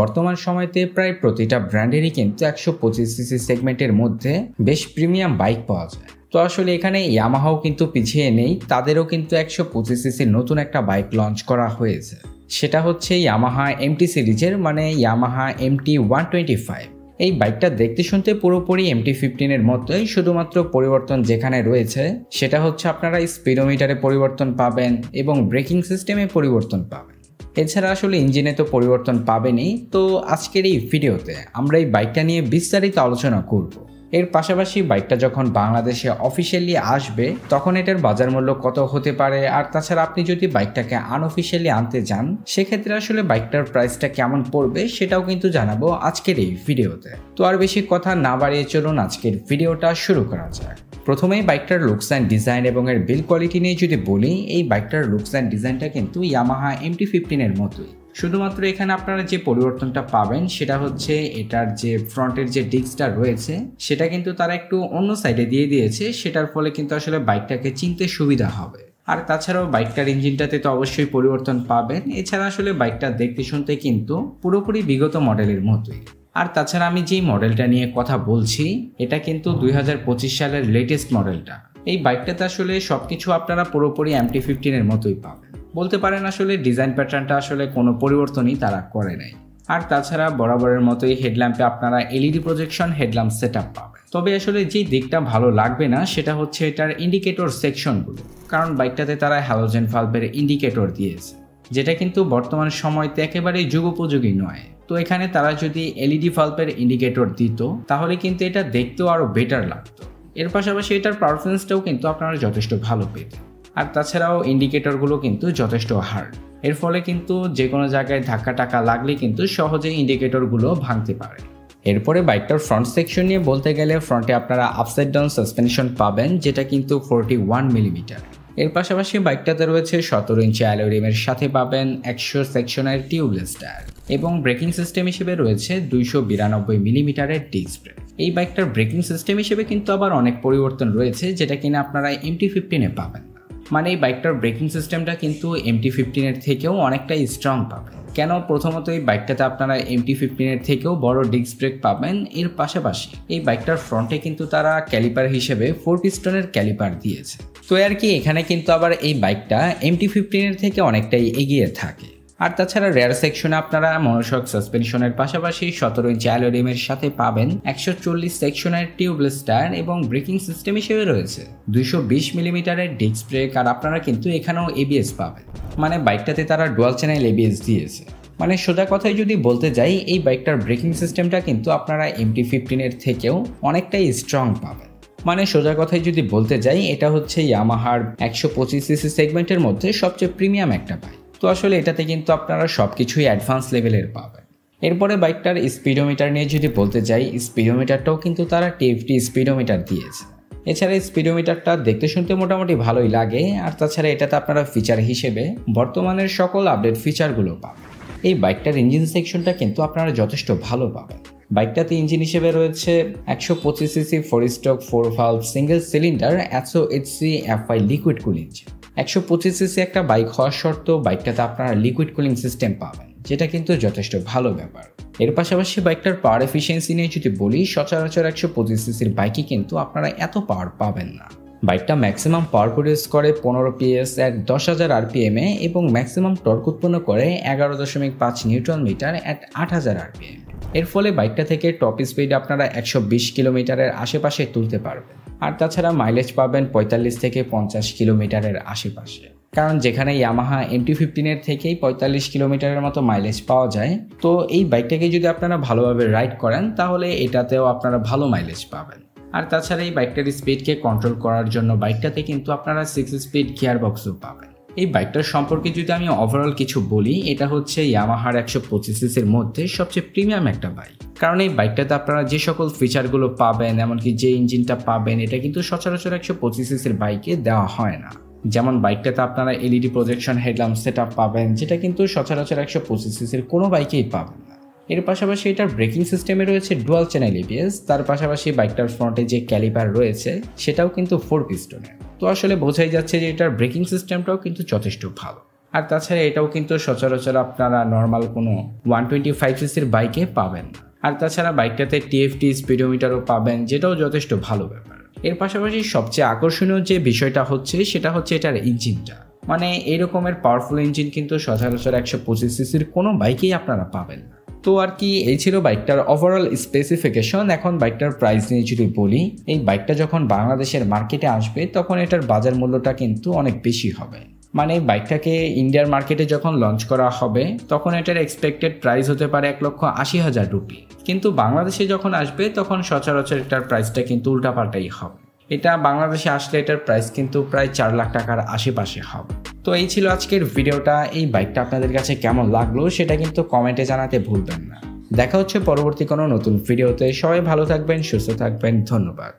বর্তমান সময়তে প্রায় প্রতিটা ব্র্যান্ডেরই কিন্তু 125 সিসি সেগমেন্টের মধ্যে বেশ প্রিমিয়াম বাইক পাওয়া যায়। তো আসলে এখানে ইয়ামাহাও কিন্তু পিছিয়ে নেই, তাদেরও কিন্তু 125 সিসির নতুন একটা বাইক লঞ্চ করা হয়েছে। সেটা হচ্ছে ইয়ামাহা এমটি সিরিজের মানে ইয়ামাহা MT 125। এই বাইকটা দেখতে শুনতে পুরোপুরি MT-15 এর মতোই, শুধুমাত্র পরিবর্তন যেখানে রয়েছে সেটা হচ্ছে আপনারা স্পিডোমিটারে পরিবর্তন পাবেন এবং ব্রেকিং সিস্টেমে পরিবর্তন পাবেন। এছাড়া আসলে ইঞ্জিনে তো পরিবর্তন পাবেনই। তো আজকের এই ভিডিওতে আমরা এই বাইকটা নিয়ে বিস্তারিত আলোচনা করব। এর পাশাপাশি বাইকটা যখন বাংলাদেশে অফিসিয়ালি আসবে তখন এটার বাজার মূল্য কত হতে পারে, আর তাছাড়া আপনি যদি বাইকটাকে আনঅফিসিয়ালি আনতে যান সেক্ষেত্রে আসলে বাইকটার প্রাইসটা কেমন পড়বে সেটাও কিন্তু জানাবো আজকের এই ভিডিওতে। তো আর বেশি কথা না বাড়িয়ে চলুন আজকের ভিডিওটা শুরু করা যাক। প্রথমেই বাইকটার লুকস অ্যান্ড ডিজাইন এবং এর বিল্ড কোয়ালিটি নিয়ে যদি বলি, এই বাইকটার লুকস অ্যান্ড ডিজাইনটা কিন্তু ইয়ামাহা MT-15 এর মতোই। শুধুমাত্র এখানে আপনারা যে পরিবর্তনটা পাবেন সেটা হচ্ছে এটার যে ফ্রন্টের যে ডিস্কটা রয়েছে সেটা কিন্তু তারা একটু অন্য সাইডে দিয়ে দিয়েছে, সেটার ফলে কিন্তু আসলে বাইকটাকে চিনতে সুবিধা হবে। আর তাছাড়াও বাইকটার ইঞ্জিনটাতে তো অবশ্যই পরিবর্তন পাবেন। এছাড়া আসলে বাইকটা দেখতে শুনতে কিন্তু পুরোপুরি বিগত মডেলের মতোই। আর তাছাড়া আমি যেই মডেলটা নিয়ে কথা বলছি এটা কিন্তু 2025 সালের লেটেস্ট মডেলটা। এই বাইকটাতে আসলে সবকিছু আপনারা পুরোপুরি MT-15 এর মতোই পাবেন। বলতে পারেন আসলে ডিজাইন প্যাটার্নটা আসলে কোনো পরিবর্তনই তারা করে নাই। আর তাছাড়া বরাবরের মতোই হেডল্যাম্পে আপনারা LED প্রজেকশন হেডল্যাম্প সেটআপ পাবেন। তবে আসলে যেই দিকটা ভালো লাগবে না সেটা হচ্ছে এটার ইন্ডিকেটর সেকশনগুলো, কারণ বাইকটাতে তারা হ্যালোজেন বাল্বের ইন্ডিকেটর দিয়েছে, যেটা কিন্তু বর্তমান সময়তে একেবারেই যুগোপযোগী নয়। তো এখানে তারা যদি LED বাল্বের ইন্ডিকেটর দিত তাহলে কিন্তু এটা দেখতেও আরও বেটার লাগতো। এর পাশাপাশি এটার পারফরমেন্সটাও কিন্তু আপনারা যথেষ্ট ভালো পেতেন। আর তাছাড়াও ইন্ডিকেটরগুলো কিন্তু যথেষ্ট হার্ড, এর ফলে কিন্তু যে কোনো জায়গায় ধাক্কা টাকা লাগলে কিন্তু সহজেই ইন্ডিকেটরগুলো ভাঙতে পারে। এরপরে বাইকটার ফ্রন্ট সেকশন নিয়ে বলতে গেলে ফ্রন্টে আপনারা আপসাইড ডাউন সাসপেনশন পাবেন, যেটা কিন্তু 41 মিলিমিটার। এর পাশাপাশি বাইকটাতে রয়েছে 17 ইঞ্চি অ্যালয় রিমের সাথে পাবেন 100 সেকশনের টিউবলেস টায়ার এবং ব্রেকিং সিস্টেম হিসেবে রয়েছে 292 মিলিমিটারের ডিস্ক ব্রেক। এই বাইকটার ব্রেকিং সিস্টেম হিসেবে কিন্তু আবার অনেক পরিবর্তন রয়েছে, যেটা কিনা আপনারা MT-15 এ পাবেন না। মানে এই বাইকটার ব্রেকিং সিস্টেমটা কিন্তু MT-15 এর থেকেও অনেকটাই স্ট্রং পাবেন। কেন? প্রথমত এই বাইকটাতে আপনারা MT-15 এর থেকেও বড় ডিস্ক ব্রেক পাবেন। এর পাশাপাশি এই বাইকটার ফ্রন্টে কিন্তু তারা ক্যালিপার হিসেবে 4 পিস্টনের ক্যালিপার দিয়েছে। তো আর কি এখানে কিন্তু আবার এই বাইকটা MT-15 এর থেকে অনেকটাই এগিয়ে থাকে। আর তাছাড়া রেয়ার সেকশনে আপনারা মনোশক সাসপেনশনের পাশাপাশি 17 ইঞ্চি অ্যালয় রিমের সাথে পাবেন 140 সেকশনের টিউবলেস টায়ার এবং ব্রেকিং সিস্টেম হিসেবে রয়েছে 220 মিলিমিটারের ডিস্ক ব্রেক। আর আপনারা কিন্তু এখানেও ABS পাবেন, মানে বাইকটাতে তারা ডুয়াল চ্যানেল ABS দিয়েছে। মানে সোজা কথায় যদি বলতে যাই এই বাইকটার ব্রেকিং সিস্টেমটা কিন্তু আপনারা MT-15 এর থেকেও অনেকটাই স্ট্রং পাবেন। মানে সোজা কথায় যদি বলতে যাই এটা হচ্ছে ইয়ামাহার 125 সিসি সেগমেন্টের মধ্যে সবচেয়ে প্রিমিয়াম একটা বাইক। তো আসলে এটাতে কিন্তু আপনারা সবকিছুই অ্যাডভান্স লেভেলের পাবেন। এরপরে বাইকটার স্পিডোমিটার নিয়ে যদি বলতে যাই, স্পিডোমিটারটাও কিন্তু তারা TFT স্পিডোমিটার দিয়েছে। এছাড়া স্পিডোমিটারটা দেখতে শুনতে মোটামুটি ভালোই লাগে। আর তাছাড়া এটাতে আপনারা ফিচার হিসেবে বর্তমানের সকল আপডেট ফিচারগুলো পাবেন। এই বাইকটার ইঞ্জিন সেকশনটা কিন্তু আপনারা যথেষ্ট ভালো পাবেন। বাইকটাতে ইঞ্জিন হিসেবে রয়েছে 125 CC 4 stroke 4 valve single cylinder 180 FI liquid কুল ইঞ্জিন। 125 সিসি একটা বাইক হওয়ার সত্ত্বেও বাইকটাতে আপনারা লিকুইড কুলিং সিস্টেম পাবেন, যেটা কিন্তু যথেষ্ট ভালো ব্যাপার। এর পাশাপাশি বাইকটার পাওয়ার এফিসিয়েন্সি নিয়ে যদি বলি, সচরাচর 125 সিসির বাইকে কিন্তু আপনারা এত পাওয়ার পাবেন না। বাইকটা ম্যাক্সিমাম পাওয়ার প্রডিউস করে 15 PS at 10,000 RPM এ এবং ম্যাক্সিমাম টর্ক উৎপন্ন করে 11.5 নিউটন মিটার at 8,000 RPM। এর ফলে বাইকটা থেকে টপ স্পিড আপনারা 120 কিলোমিটারের আশেপাশে তুলতে পারবেন। আর তাছাড়া মাইলেজ পাবেন 45 থেকে 50 কিলোমিটারের আশেপাশে, কারণ যেখানে ইয়ামাহা MT-15 এর থেকেই 45 কিলোমিটারের মতো মাইলেজ পাওয়া যায়। তো এই বাইকটাকে যদি আপনারা ভালোভাবে রাইড করেন তাহলে এটাতেও আপনারা ভালো মাইলেজ পাবেন। আর তাছাড়া এই বাইকটার স্পিডকে কন্ট্রোল করার জন্য বাইকটাতে কিন্তু আপনারা 6 স্পিড গিয়ার বক্সও পাবেন। এই বাইকটার সম্পর্কে যদি আমি ওভারঅল কিছু বলি, এটা হচ্ছে ইয়ামাহার 125 সিসির মধ্যে সবচেয়ে প্রিমিয়াম একটা বাইক। কারণ এই বাইকটাতে আপনারা যে সকল ফিচারগুলো পাবেন, এমনকি যে ইঞ্জিনটা পাবেন, এটা কিন্তু সচরাচর 125 সিসির বাইকে দেওয়া হয় না। যেমন বাইকটাতে আপনারা LED প্রজেকশন হেডল্যাম্প সেটআপ পাবেন, যেটা কিন্তু সচরাচর 125 সিসির কোনো বাইকেই পাবেন না। এর পাশাপাশি এটার ব্রেকিং সিস্টেমে রয়েছে ডুয়াল চ্যানেল ABS। তার পাশাপাশি বাইকটার ফ্রন্টে যে ক্যালিপার রয়েছে সেটাও কিন্তু 4 পিস্টনের। তো আসলে বোঝাই যাচ্ছে যে এটার ব্রেকিং সিস্টেমটাও কিন্তু যথেষ্ট ভালো। আর তাছাড়া এটাও কিন্তু সচরাচর আপনারা নর্মাল কোনো 125cc বাইকে পাবেন। আর তাছাড়া বাইকটাতে টিএফটি স্পিডোমিটারও পাবেন, যেটাও যথেষ্ট ভালো ব্যাপার। এর পাশাপাশি সবচেয়ে আকর্ষণীয় যে বিষয়টা হচ্ছে সেটা হচ্ছে এটার ইঞ্জিনটা। মানে এই রকমের পাওয়ারফুল ইঞ্জিন কিন্তু সচরাচর 125cc কোনো বাইকেই আপনারা পাবেন না। তো আর কি, এই ছিল বাইকটার ওভারঅল স্পেসিফিকেশন। এখন বাইকটার প্রাইস নিয়ে যদি বলি, এই বাইকটা যখন বাংলাদেশের মার্কেটে আসবে তখন এটার বাজার মূল্যটা কিন্তু অনেক বেশি হবে। মানে বাইকটাকে ইন্ডিয়ার মার্কেটে যখন লঞ্চ করা হবে তখন এটার এক্সপেক্টেড প্রাইস হতে পারে 1,80,000 রুপি, কিন্তু বাংলাদেশে যখন আসবে তখন সচরাচর এটার প্রাইসটা কিন্তু উল্টাপাল্টাই হবে। এটা বাংলাদেশে আসলে এটার প্রাইস কিন্তু প্রায় 4 লাখ টাকার আশেপাশে হবে। তো এই ছিল আজকের ভিডিওটা। এই বাইকটা আপনাদের কাছে কেমন লাগলো সেটা কিন্তু কমেন্টে জানাতে ভুলবেন না। দেখা হচ্ছে পরবর্তী কোনো নতুন ভিডিওতে। সবাই ভালো থাকবেন, সুস্থ থাকবেন, ধন্যবাদ।